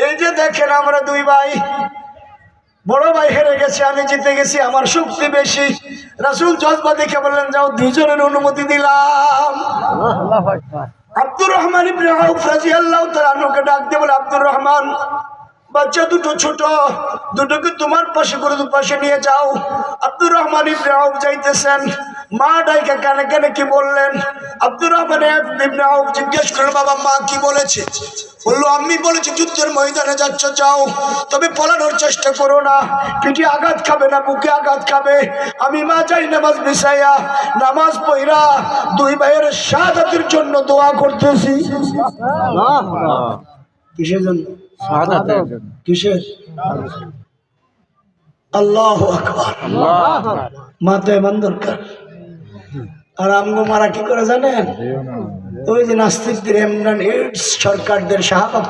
এই যে দেখেন আমরা দুই ভাই, বড় ভাই হেরে গেছে, আমি জিতে গেছি, আমার শক্তি বেশি। রাসূল জজবা দেখে বললেন, যাও দুইজনের অনুমতি দিলাম। আব্দুর রহমান ইবনে আউফ রাদিয়াল্লাহু তাআলা আনহুকে ডাক দিয়ে বলে, আব্দুর রহমান, বাচ্চা দুটো ছোট, দুটোকে তোমার পাশে করে পাশে নিয়ে যাও। আব্দুর রহমান ইবনে আউফ যাইতেছেন, মা ডাইকা কানে কানে কি বললেন? আব্দুর রহমান ইবনে আউফ জিজ্ঞেস করেন, বাবা মা কি বলেছে? বললো, আম্মি বলেছে যুদ্ধের ময়দানে যাচ্ছ যাও, তবে পলানোর চেষ্টা করো না, পিঠে আঘাত খাবে না, বুকে আঘাত খাবে। আমি মা যাই নামাজ বিছাইয়া, নামাজ পড়া দুই ভাইয়ের শাহাদাতের জন্য দোয়া করতেছি। কিসের জন্য? কিসের? আল্লাহু আকবার। মাথায় মান দরকার। আর আমগো মারা কি করে জানেন? ওই যে নাস্তিকদের ইমরান এইডস সরকারদের শাহাদাত